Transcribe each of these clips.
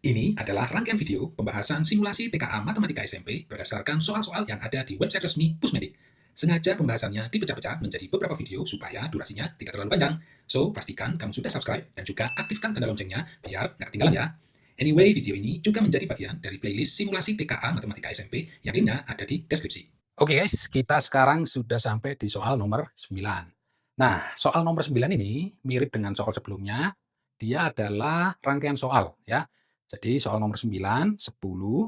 Ini adalah rangkaian video pembahasan simulasi TKA Matematika SMP berdasarkan soal-soal yang ada di website resmi Pusmedik. Sengaja pembahasannya dipecah-pecah menjadi beberapa video supaya durasinya tidak terlalu panjang. So, pastikan kamu sudah subscribe dan juga aktifkan tanda loncengnya biar nggak ketinggalan ya. Anyway, video ini juga menjadi bagian dari playlist simulasi TKA Matematika SMP yang linknya ada di deskripsi. Oke guys, kita sekarang sudah sampai di soal nomor 9. Nah, soal nomor 9 ini mirip dengan soal sebelumnya. Dia adalah rangkaian soal ya. Jadi soal nomor 9, 10,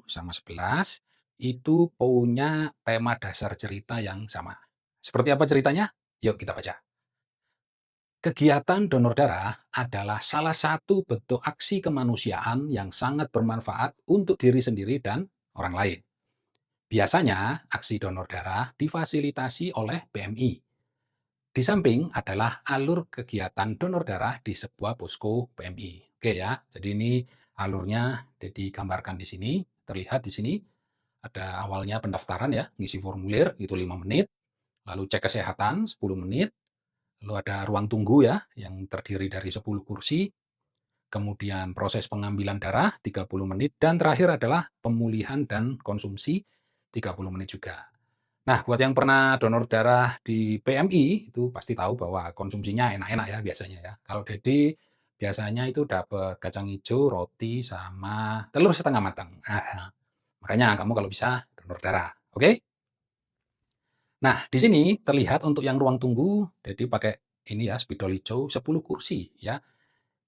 sama 11 itu punya tema dasar cerita yang sama. Seperti apa ceritanya? Yuk kita baca. Kegiatan donor darah adalah salah satu bentuk aksi kemanusiaan yang sangat bermanfaat untuk diri sendiri dan orang lain. Biasanya, aksi donor darah difasilitasi oleh PMI. Di samping adalah alur kegiatan donor darah di sebuah posko PMI. Oke ya, jadi ini alurnya digambarkan di sini, terlihat di sini ada awalnya pendaftaran ya, ngisi formulir itu 5 menit, lalu cek kesehatan 10 menit, lalu ada ruang tunggu ya yang terdiri dari 10 kursi, kemudian proses pengambilan darah 30 menit dan terakhir adalah pemulihan dan konsumsi 30 menit juga. Nah, buat yang pernah donor darah di PMI, itu pasti tahu bahwa konsumsinya enak-enak ya biasanya ya. Kalau Dedi biasanya itu dapat kacang hijau, roti, sama telur setengah matang. Nah, makanya kamu kalau bisa donor darah, oke? Nah, di sini terlihat untuk yang ruang tunggu, Dedi pakai ini ya, spidol hijau 10 kursi ya.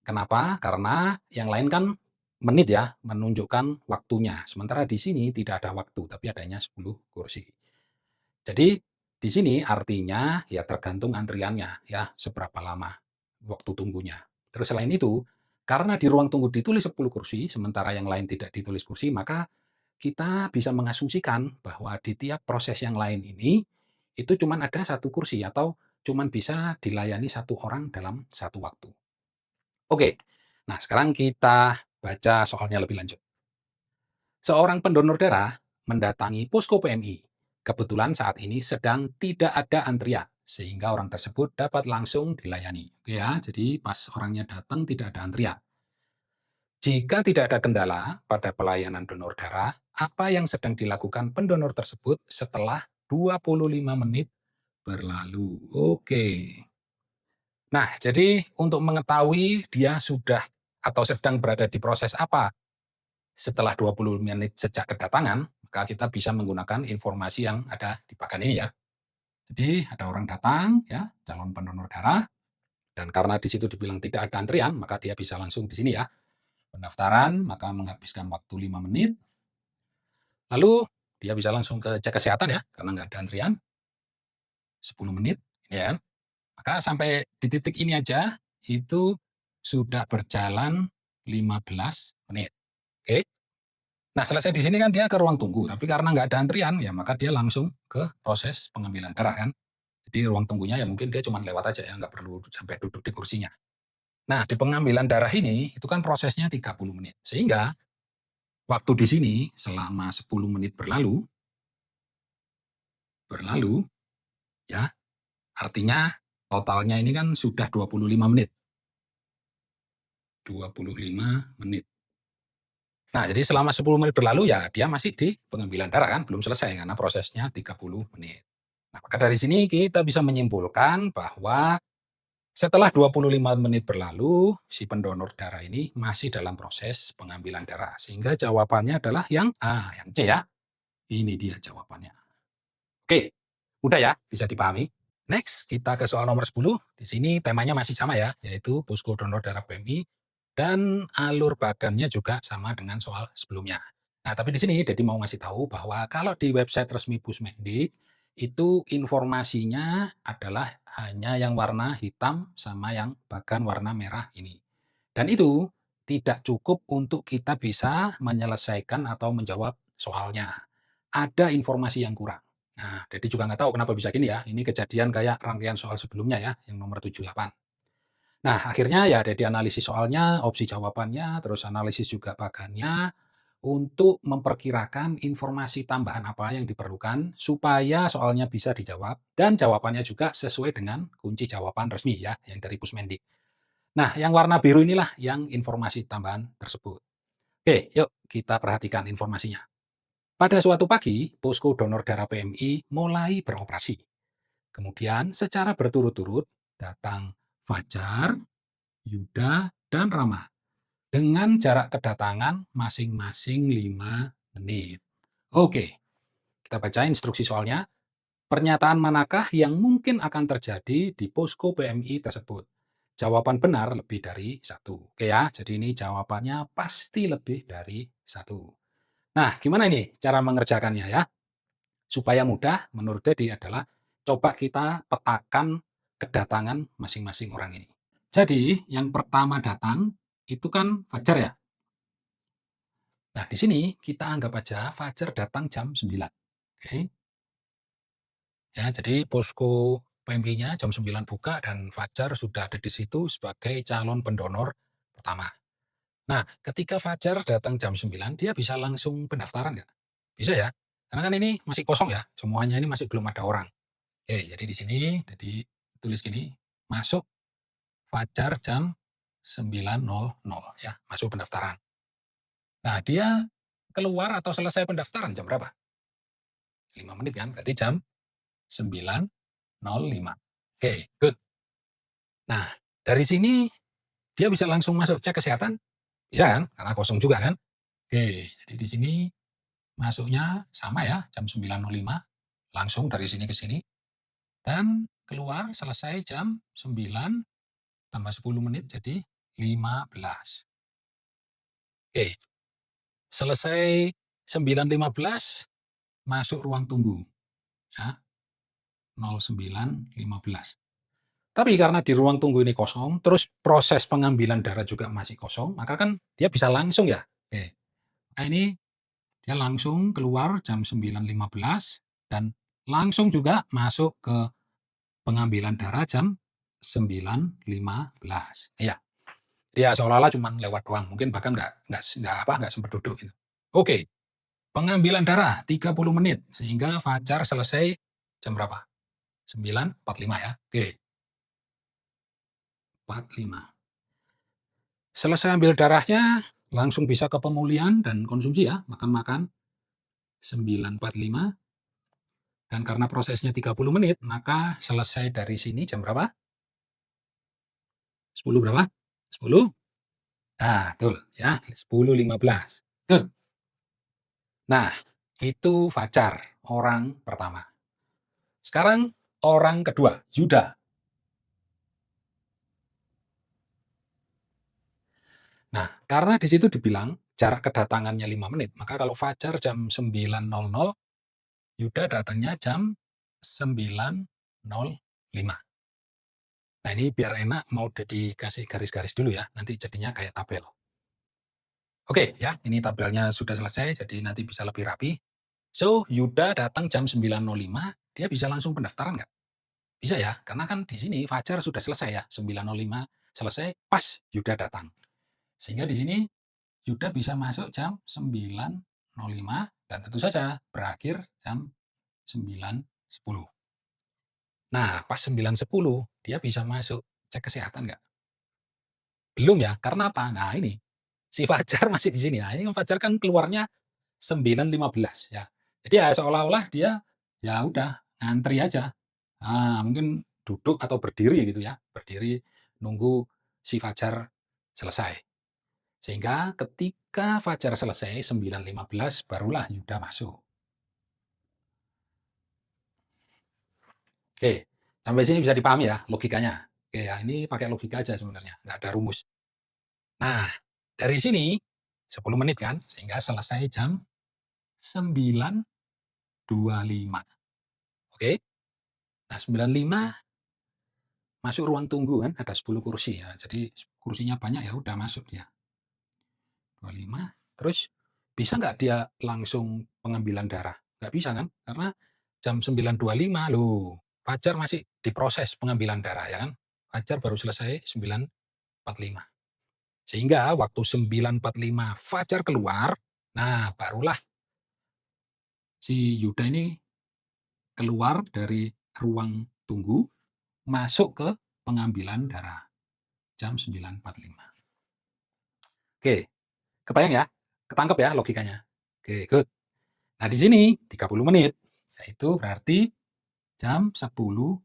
Kenapa? Karena yang lain kan menit ya, menunjukkan waktunya. Sementara di sini tidak ada waktu, tapi adanya 10 kursi. Jadi di sini artinya ya tergantung antriannya ya, seberapa lama waktu tunggunya. Terus selain itu, karena di ruang tunggu ditulis 10 kursi, sementara yang lain tidak ditulis kursi, maka kita bisa mengasumsikan bahwa di tiap proses yang lain ini, itu cuma ada satu kursi atau cuma bisa dilayani satu orang dalam satu waktu. Oke, nah sekarang kita baca soalnya lebih lanjut. Seorang pendonor darah mendatangi posko PMI. Kebetulan saat ini sedang tidak ada antrian, sehingga orang tersebut dapat langsung dilayani. Oke ya, jadi pas orangnya datang tidak ada antrian. Jika tidak ada kendala pada pelayanan donor darah, apa yang sedang dilakukan pendonor tersebut setelah 25 menit berlalu? Oke. Nah, jadi untuk mengetahui dia sudah atau sedang berada di proses apa setelah 20 menit sejak kedatangan, maka kita bisa menggunakan informasi yang ada di pakan ini ya. Jadi ada orang datang ya, calon pendonor darah, dan karena di situ dibilang tidak ada antrian, maka dia bisa langsung di sini ya. Pendaftaran, maka menghabiskan waktu 5 menit, lalu dia bisa langsung ke cek kesehatan ya, karena nggak ada antrian, 10 menit, ya. Maka sampai di titik ini aja, itu sudah berjalan 15 menit. Oke. Nah, selesai di sini kan dia ke ruang tunggu, tapi karena nggak ada antrian, ya maka dia langsung ke proses pengambilan darah kan. Jadi ruang tunggunya ya mungkin dia cuma lewat aja ya, nggak perlu sampai duduk di kursinya. Nah, di pengambilan darah ini, itu kan prosesnya 30 menit. Sehingga waktu di sini selama 10 menit berlalu ya, artinya totalnya ini kan sudah 25 menit. 25 menit. Nah, jadi selama 10 menit berlalu ya dia masih di pengambilan darah kan, belum selesai karena prosesnya 30 menit. Nah, maka dari sini kita bisa menyimpulkan bahwa setelah 25 menit berlalu, si pendonor darah ini masih dalam proses pengambilan darah. Sehingga jawabannya adalah yang A, yang C ya. Ini dia jawabannya. Oke, mudah ya, bisa dipahami. Next, kita ke soal nomor 10. Di sini temanya masih sama ya, yaitu posko donor darah PMI dan alur bagannya juga sama dengan soal sebelumnya. Nah, tapi di sini Dedi mau ngasih tahu bahwa kalau di website resmi Pusmendik itu informasinya adalah hanya yang warna hitam sama yang bagan warna merah ini. Dan itu tidak cukup untuk kita bisa menyelesaikan atau menjawab soalnya. Ada informasi yang kurang. Nah, Dedi juga nggak tahu kenapa bisa gini ya. Ini kejadian kayak rangkaian soal sebelumnya ya, yang nomor 78. Nah, akhirnya ya Dedi analisis soalnya, opsi jawabannya, terus analisis juga bagannya, untuk memperkirakan informasi tambahan apa yang diperlukan supaya soalnya bisa dijawab dan jawabannya juga sesuai dengan kunci jawaban resmi ya, yang dari Pusmendik. Nah, yang warna biru inilah yang informasi tambahan tersebut. Oke, yuk kita perhatikan informasinya. Pada suatu pagi, posko donor darah PMI mulai beroperasi. Kemudian secara berturut-turut datang Fajar, Yuda, dan Rama dengan jarak kedatangan masing-masing 5 menit. Oke, kita baca instruksi soalnya. Pernyataan manakah yang mungkin akan terjadi di posko PMI tersebut? Jawaban benar lebih dari satu. Oke ya, jadi ini jawabannya pasti lebih dari satu. Nah, gimana ini cara mengerjakannya ya? Supaya mudah, menurut Dedi adalah coba kita petakan kedatangan masing-masing orang ini. Jadi, yang pertama datang itu kan Fajar ya. Nah, di sini kita anggap aja Fajar datang jam 9. Oke. Ya, jadi posko PMI-nya jam 9 buka dan Fajar sudah ada di situ sebagai calon pendonor pertama. Nah, ketika Fajar datang jam 9, dia bisa langsung pendaftaran nggak? Bisa ya? Karena kan ini masih kosong ya, semuanya ini masih belum ada orang. Oke, jadi di sini jadi tulis gini, masuk Fajar jam 9.00 ya, masuk pendaftaran. Nah, dia keluar atau selesai pendaftaran jam berapa? 5 menit kan, berarti jam 9.05. Oke, good. Nah, dari sini dia bisa langsung masuk cek kesehatan? Bisa kan? Karena kosong juga kan? Oke, jadi di sini masuknya sama ya, jam 9.05, langsung dari sini ke sini, dan keluar selesai jam 9 tambah 10 menit jadi 15. Oke, selesai 9.15 masuk ruang tunggu ya, 09.15. Tapi karena di ruang tunggu ini kosong, terus proses pengambilan darah juga masih kosong, maka kan dia bisa langsung ya. Oke. Nah, ini dia langsung keluar jam 9.15 dan langsung juga masuk ke pengambilan darah jam 9.15. Iya. Dia seolah-olah cuma lewat doang, mungkin bahkan nggak sempat duduk gitu. Oke, pengambilan darah 30 menit sehingga Fajar selesai jam berapa? 9.45 ya. Oke, 45. Selesai ambil darahnya, langsung bisa ke pemulihan dan konsumsi ya, makan-makan 9.45, dan karena prosesnya 30 menit, maka selesai dari sini jam berapa? 10 berapa? 10? Nah, betul ya, 10.15. Good. Nah, itu Fajar, orang pertama. Sekarang orang kedua, Yuda. Nah, karena di situ dibilang jarak kedatangannya 5 menit, maka kalau Fajar jam 9.00, Yuda datangnya jam 9.05. Nah, ini biar enak mau dikasih garis-garis dulu ya, nanti jadinya kayak tabel. Oke ya, ini tabelnya sudah selesai, jadi nanti bisa lebih rapi. So, Yuda datang jam 9.05, dia bisa langsung pendaftaran nggak? Bisa ya, karena kan di sini Fajar sudah selesai ya, 9.05 selesai, pas Yuda datang. Sehingga di sini Yuda bisa masuk jam 9.05 dan tentu saja berakhir jam 9.10. Nah, pas 9.10 dia bisa masuk cek kesehatan nggak? Belum ya, karena apa? Nah ini, si Fajar masih di sini. Nah ini kan Fajar kan keluarnya 9.15 ya. Jadi ya seolah-olah dia, ya udah ngantri aja. Ah, mungkin duduk atau berdiri gitu ya, berdiri nunggu si Fajar selesai. Sehingga ketika Fajar selesai 9.15 barulah Yuda masuk. Oke, sampai sini bisa dipahami ya logikanya. Oke ya, ini pakai logika aja sebenarnya, nggak ada rumus. Nah, dari sini 10 menit kan, sehingga selesai jam 9.25. Oke. Nah, 9.05 masuk ruang tunggu kan, ada 10 kursi ya. Jadi kursinya banyak ya udah masuk dia. 25. Terus bisa nggak dia langsung pengambilan darah? Nggak bisa kan? Karena jam 9.25 loh. Fajar masih diproses pengambilan darah ya kan. Fajar baru selesai 9.45. Sehingga waktu 9.45 Fajar keluar, nah barulah si Yuda ini keluar dari ruang tunggu, masuk ke pengambilan darah jam 9.45. Oke, kebayang ya? Ketangkep ya logikanya? Oke, good. Nah, di sini 30 menit, yaitu berarti jam 10.15.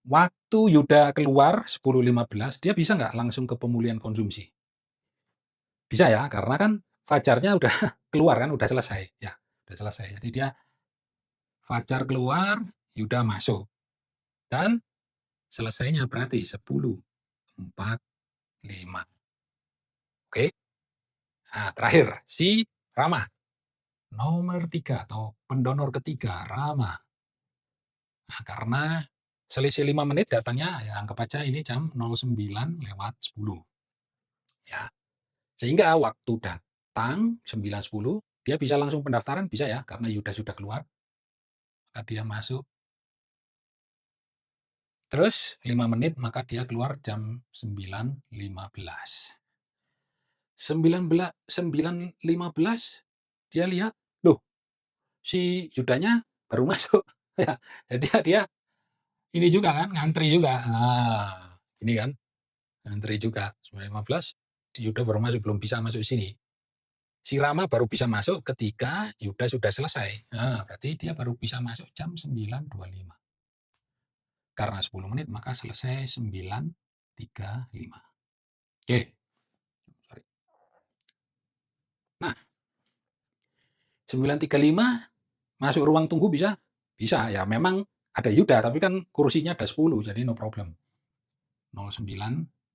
Waktu Yuda keluar 10.15, dia bisa nggak langsung ke pemulihan konsumsi? Bisa ya, karena kan fajarnya udah keluar kan, udah selesai. Ya, udah selesai. Jadi dia fajar keluar, Yuda masuk. Dan selesainya berarti 10.45. Oke. Nah, terakhir, si Rama. Nomor 3 atau pendonor ketiga, Rama. Nah, karena selisih 5 menit datangnya, ya anggap aja ini jam 09.10. Ya, sehingga waktu datang 9.10, dia bisa langsung pendaftaran, bisa ya, karena Yuda sudah keluar, maka dia masuk. Terus 5 menit, maka dia keluar jam 9.15. 9.15, dia lihat, loh, si Yudanya baru masuk. Ya, jadi dia ini juga kan, ngantri juga. Nah, ini kan, ngantri juga. 9.15, Yuda baru masuk, belum bisa masuk sini. Si Rama baru bisa masuk ketika Yuda sudah selesai. Nah, berarti dia baru bisa masuk jam 9.25. Karena 10 menit, maka selesai 9.35. Oke, sorry. Nah, 9.35 masuk ruang tunggu bisa? Bisa, ya memang ada Yuda, tapi kan kursinya ada 10, jadi no problem. 09.35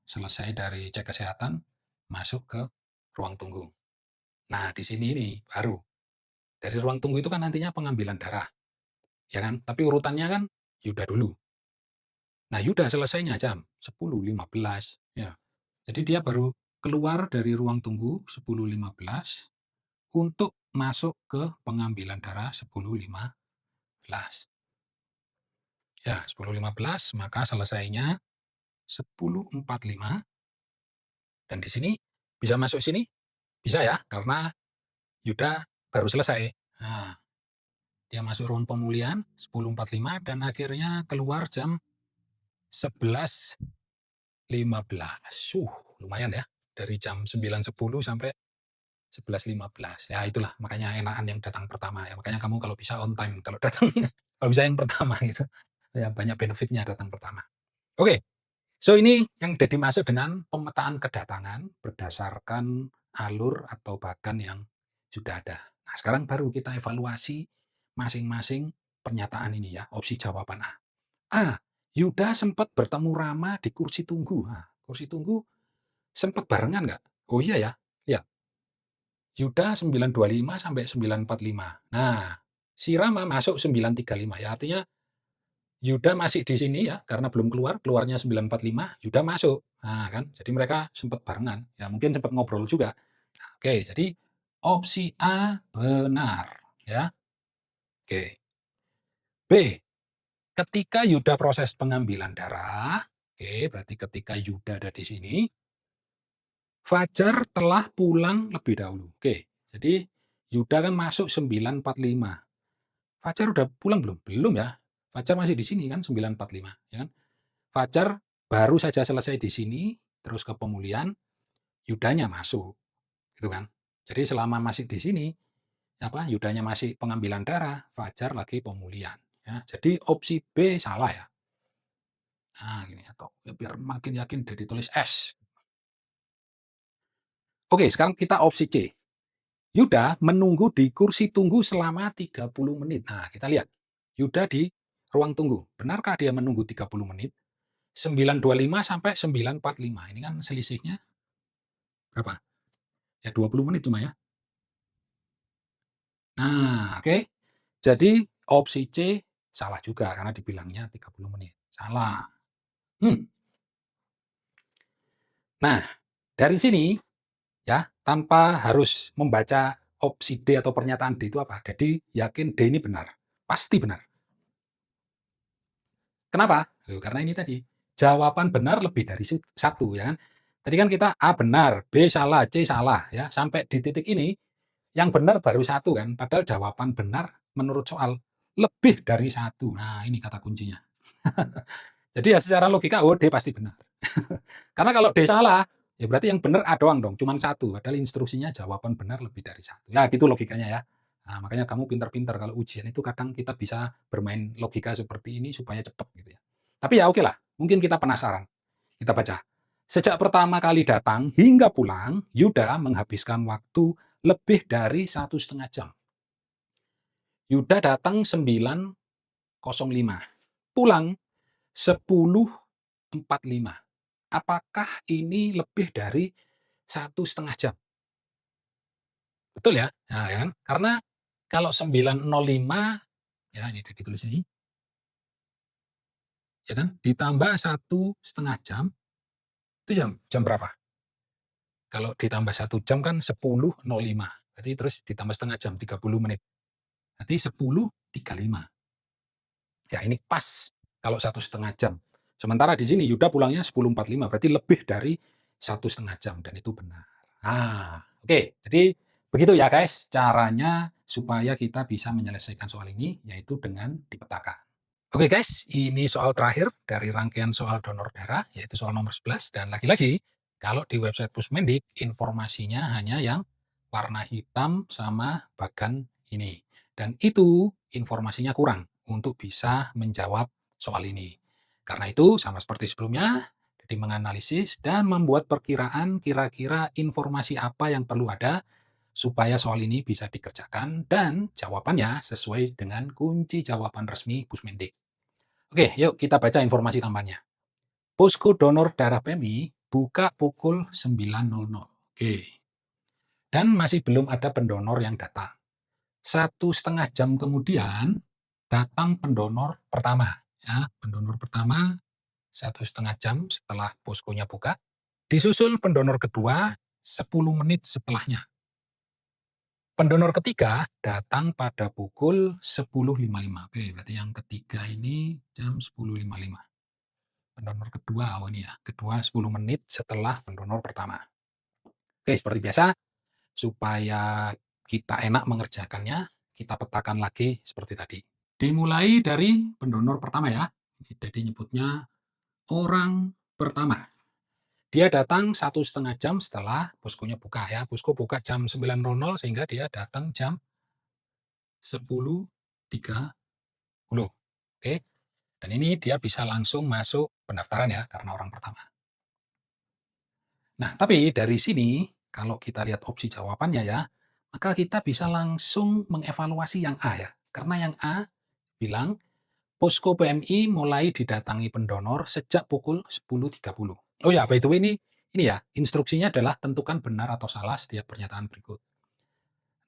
selesai dari cek kesehatan, masuk ke ruang tunggu. Nah, di sini ini baru. Dari ruang tunggu itu kan nantinya pengambilan darah. Ya kan? Tapi urutannya kan Yuda dulu. Nah, Yuda selesainya jam 10.15. Ya. Jadi dia baru keluar dari ruang tunggu 10.15 untuk masuk ke pengambilan darah 10.15. Ya, 10.15, maka selesainya 10.45. Dan di sini bisa masuk sini? Bisa ya, karena Yuda baru selesai. Nah, dia masuk ruang pemulihan 10.45 dan akhirnya keluar jam 11.15. Lumayan ya. Dari jam 9.10 sampai 11.15. Ya itulah, makanya enakan yang datang pertama ya. Makanya kamu kalau bisa on time kalau datang. Kalau bisa yang pertama gitu. Ya banyak benefitnya datang pertama. Oke. So ini yang udah dimaksud dengan pemetaan kedatangan berdasarkan alur atau bagan yang sudah ada. Nah, sekarang baru kita evaluasi masing-masing pernyataan ini ya, opsi jawaban A. A. Yuda sempat bertemu Rama di kursi tunggu. Nah, kursi tunggu sempat barengan nggak? Oh iya ya, lihat. Yuda 9.25 sampai 9.45. Nah, si Rama masuk 9.35 ya, artinya Yuda masih di sini ya, karena belum keluar, keluarnya 9.45, Yuda masuk. Nah, kan, jadi mereka sempat barengan. Ya, mungkin sempat ngobrol juga. Nah, oke, jadi opsi A benar. Ya, oke. B. Ketika Yuda proses pengambilan darah, oke, berarti ketika Yuda ada di sini, Fajar telah pulang lebih dahulu. Oke, jadi Yuda kan masuk 9.45. Fajar udah pulang belum? Belum ya. Fajar masih di sini kan 9.45, ya kan? Fajar baru saja selesai di sini, terus ke pemulihan, Yudanya masuk, gitu kan. Jadi selama masih di sini, Yudanya masih pengambilan darah, Fajar lagi pemulihan. Ya, jadi opsi B salah ya. Nah, gini atau ya biar makin yakin dari tulis S. Oke, sekarang kita opsi C. Yuda menunggu di kursi tunggu selama 30 menit. Nah, kita lihat. Yuda di ruang tunggu. Benarkah dia menunggu 30 menit? 9.25 sampai 9.45. Ini kan selisihnya berapa? Ya 20 menit cuma ya. Nah, oke. Jadi opsi C salah juga karena dibilangnya 30 menit. Salah. Hmm. Nah, dari sini ya, tanpa harus membaca opsi D atau pernyataan D itu apa. Jadi yakin D ini benar. Pasti benar. Kenapa? Loh, karena ini tadi, jawaban benar lebih dari satu ya kan. Tadi kan kita A benar, B salah, C salah ya. Sampai di titik ini yang benar baru satu kan. Padahal jawaban benar menurut soal lebih dari satu. Nah, ini kata kuncinya. Jadi ya secara logika, oh D pasti benar. Karena kalau D salah, Ya berarti yang benar A doang dong, cuman satu, padahal instruksinya jawaban benar lebih dari satu. Ya gitu logikanya ya. Nah, makanya kamu pintar-pintar kalau ujian itu kadang kita bisa bermain logika seperti ini supaya cepat gitu ya. Tapi ya oke lah, mungkin kita penasaran. Kita baca. Sejak pertama kali datang hingga pulang, Yuda menghabiskan waktu lebih dari 1,5 jam. Yuda datang 9.05, pulang 10.45. Apakah ini lebih dari 1,5 jam? Betul ya? Nah, ya kan? Karena kalau 9.05, ya ini ditulis ini, ya kan? Ditambah 1,5 jam, itu jam jam berapa? Kalau ditambah 1 jam kan 10.05. Berarti terus ditambah setengah jam, 30 menit. Berarti 10.35. Ya ini pas kalau 1,5 jam. Sementara di sini Yuda pulangnya 10.45, berarti lebih dari 1,5 jam dan itu benar. Oke. Jadi begitu ya guys caranya supaya kita bisa menyelesaikan soal ini, yaitu dengan dipetakan. Oke guys, ini soal terakhir dari rangkaian soal donor darah, yaitu soal nomor 11. Dan lagi-lagi, kalau di website Pusmendik, informasinya hanya yang warna hitam sama bagan ini. Dan itu informasinya kurang untuk bisa menjawab soal ini. Karena itu, sama seperti sebelumnya, jadi menganalisis dan membuat perkiraan kira-kira informasi apa yang perlu ada supaya soal ini bisa dikerjakan dan jawabannya sesuai dengan kunci jawaban resmi Pusmendik. Oke, yuk kita baca informasi tambahannya. Posko donor darah PMI buka pukul 9.00. Oke. Dan masih belum ada pendonor yang datang. 1,5 jam kemudian datang pendonor pertama. Ya, pendonor pertama 1,5 jam setelah poskonya buka. Disusul pendonor kedua 10 menit setelahnya. Pendonor ketiga datang pada pukul 10.55. Oke, berarti yang ketiga ini jam 10.55. Pendonor kedua, ini ya, kedua 10 menit setelah pendonor pertama. Oke, seperti biasa, supaya kita enak mengerjakannya, kita petakan lagi seperti tadi. Dimulai dari pendonor pertama ya, jadi nyebutnya orang pertama. Dia datang 1,5 jam setelah poskonya buka ya. Posko buka jam 9.00 sehingga dia datang jam 10.30. Oke, dan ini dia bisa langsung masuk pendaftaran ya, karena orang pertama. Nah, tapi dari sini, kalau kita lihat opsi jawabannya ya, maka kita bisa langsung mengevaluasi yang A ya. Karena yang A bilang, posko PMI mulai didatangi pendonor sejak pukul 10.30. Oh ya, by the way ini ya, instruksinya adalah tentukan benar atau salah setiap pernyataan berikut.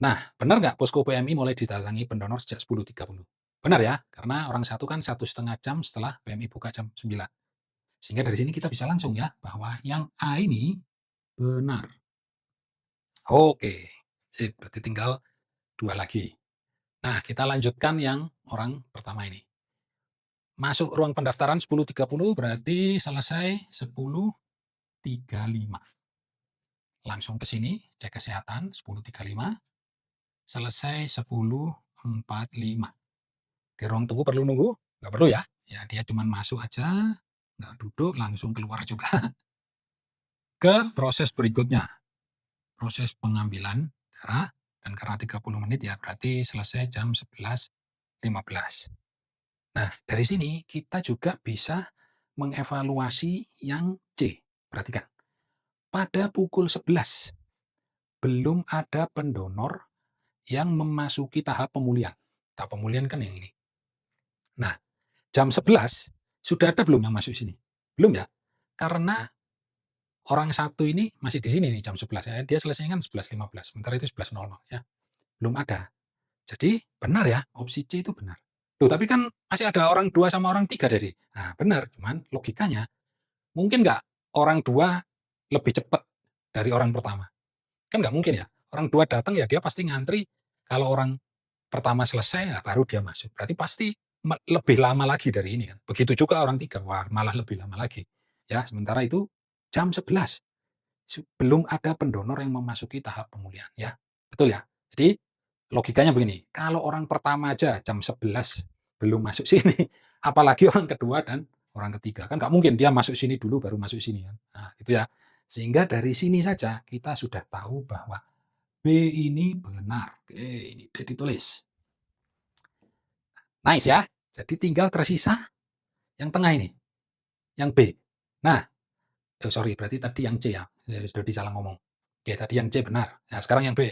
Nah, benar nggak posko PMI mulai didatangi pendonor sejak 10.30? Benar ya, karena orang satu kan 1,5 jam setelah PMI buka jam 9. Sehingga dari sini kita bisa langsung ya, bahwa yang A ini benar. Oke, sip, berarti tinggal 2 lagi. Nah, kita lanjutkan yang orang pertama ini. Masuk ruang pendaftaran 10.30 berarti selesai 10.35. Langsung ke sini, cek kesehatan 10.35, selesai 10.45. Di ruang tunggu perlu nunggu? Nggak perlu ya. Ya, dia cuma masuk aja, nggak duduk, langsung keluar juga. Ke proses berikutnya, proses pengambilan darah, dan karena 30 menit ya berarti selesai jam 11.15. Nah, dari sini kita juga bisa mengevaluasi yang C. Perhatikan, pada pukul 11 belum ada pendonor yang memasuki tahap pemulihan. Tahap pemulihan kan yang ini. Nah, jam 11 sudah ada belum yang masuk sini? Belum ya? Karena orang satu ini masih di sini nih jam 11 ya. Dia selesainya kan 11.15. Sementara itu 11.00 ya. Belum ada. Jadi benar ya, opsi C itu benar. Loh, tapi kan masih ada orang 2 sama orang 3 tadi. Nah, benar, cuman logikanya mungkin nggak orang 2 lebih cepat dari orang pertama? Kan nggak mungkin ya. Orang 2 datang ya dia pasti ngantri, kalau orang pertama selesai, nah baru dia masuk. Berarti pasti lebih lama lagi dari ini kan. Begitu juga orang 3, wah malah lebih lama lagi. Ya, sementara itu jam 11 belum ada pendonor yang memasuki tahap pemulihan ya. Betul ya? Jadi logikanya begini, kalau orang pertama aja jam 11 belum masuk sini, apalagi orang kedua dan orang ketiga. Kan nggak mungkin dia masuk sini dulu baru masuk sini kan. Nah, itu ya. Sehingga dari sini saja kita sudah tahu bahwa B ini benar. Oke, ini udah ditulis. Nice ya. Jadi tinggal tersisa yang tengah ini, yang B. Nah, sorry, berarti tadi yang C ya. Sudah disalah ngomong. Oke, tadi yang C benar. Nah, sekarang yang B.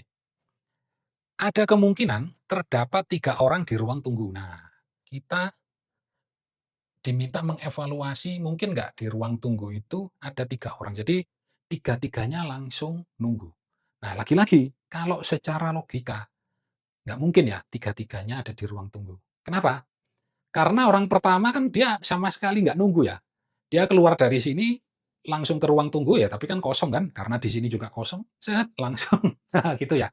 Ada kemungkinan terdapat 3 orang di ruang tunggu. Nah, kita diminta mengevaluasi mungkin nggak di ruang tunggu itu ada 3 orang. Jadi tiga-tiganya langsung nunggu. Nah, lagi-lagi kalau secara logika nggak mungkin ya tiga-tiganya ada di ruang tunggu. Kenapa? Karena orang pertama kan dia sama sekali nggak nunggu ya. Dia keluar dari sini langsung ke ruang tunggu ya, tapi kan kosong kan, karena di sini juga kosong, set langsung gitu ya.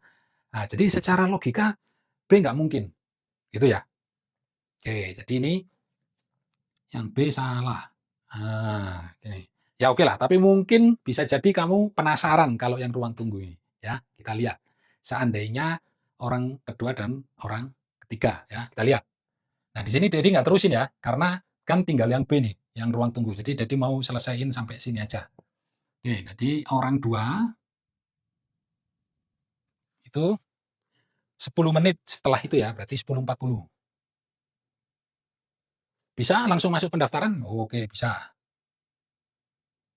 Nah, jadi secara logika B nggak mungkin, gitu ya. Oke, jadi ini yang B salah. Oke. Ya oke lah, tapi mungkin bisa jadi kamu penasaran kalau yang ruang tunggu ini. Ya, kita lihat. Seandainya orang kedua dan orang ketiga, ya kita lihat. Nah di sini Dedi nggak terusin ya, karena kan tinggal yang B nih, yang ruang tunggu. Jadi Dedi mau selesaiin sampai sini aja. Oke, jadi orang dua itu 10 menit setelah itu ya, berarti 10.40. Bisa langsung masuk pendaftaran? Oke, bisa.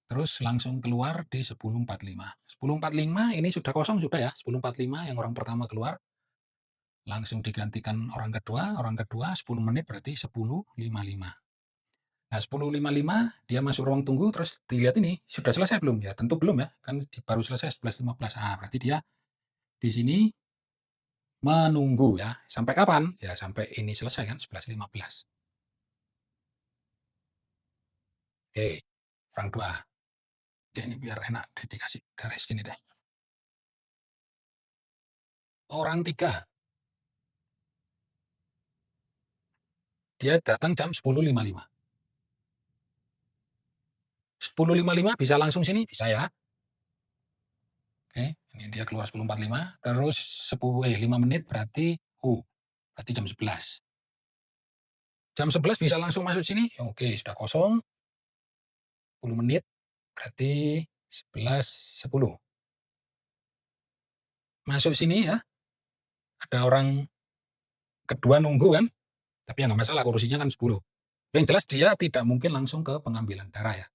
Terus langsung keluar di 10.45. 10.45 ini sudah kosong sudah ya, 10.45 yang orang pertama keluar. Langsung digantikan orang kedua 10 menit berarti 10.55. Nah, 10.55 dia masuk ruang tunggu terus dilihat ini, sudah selesai belum? Ya tentu belum ya, kan baru selesai 11.15. Berarti dia di sini menunggu ya. Sampai kapan? Ya sampai ini selesai kan 11.15. Oke, orang dua. Oke, ini biar enak dikasih garis gini deh. Orang tiga, dia datang jam 10.55. 10.55 bisa langsung sini? Bisa ya. Oke, ini dia keluar 10.45, terus 5 menit berarti berarti jam 11. Jam 11 bisa langsung masuk sini? Oke, sudah kosong. 10 menit berarti 11.10. Masuk sini ya, ada orang kedua nunggu kan, tapi ya nggak masalah, kursinya kan 10. Yang jelas dia tidak mungkin langsung ke pengambilan darah ya.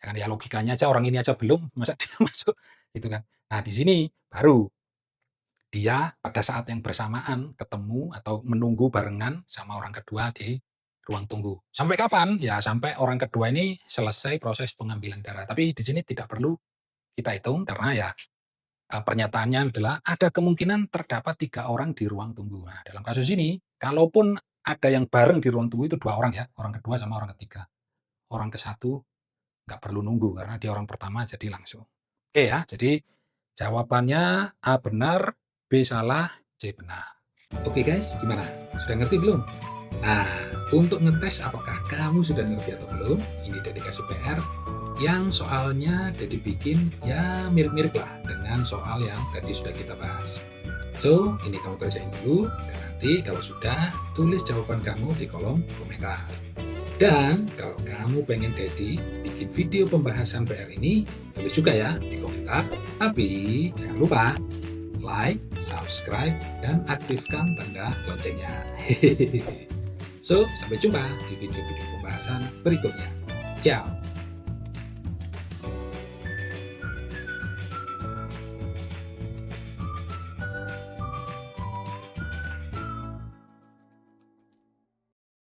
Ya kan, ya logikanya aja orang ini aja belum, masa dia masuk gitu kan. Nah, di sini baru dia pada saat yang bersamaan ketemu atau menunggu barengan sama orang kedua di ruang tunggu. Sampai kapan? Ya sampai orang kedua ini selesai proses pengambilan darah. Tapi di sini tidak perlu kita hitung karena ya pernyataannya adalah ada kemungkinan terdapat 3 orang di ruang tunggu. Nah, dalam kasus ini, kalaupun ada yang bareng di ruang tunggu itu 2 orang ya, orang kedua sama orang ketiga. Orang ke satu nggak perlu nunggu karena dia orang pertama jadi langsung. Oke ya, jadi jawabannya A benar, B salah, C benar. Oke guys, gimana? Sudah ngerti belum? Nah, untuk ngetes apakah kamu sudah ngerti atau belum, ini Dedi kasih PR yang soalnya Dedi bikin ya mirip-mirip lah dengan soal yang tadi sudah kita bahas. So, ini kamu kerjain dulu, dan nanti kalau sudah, tulis jawaban kamu di kolom komentar. Dan kalau kamu pengen Dedi bikin video pembahasan PR ini, tulis juga ya di komentar. Tapi jangan lupa like, subscribe, dan aktifkan tanda loncengnya. So, sampai jumpa di video-video pembahasan berikutnya. Ciao!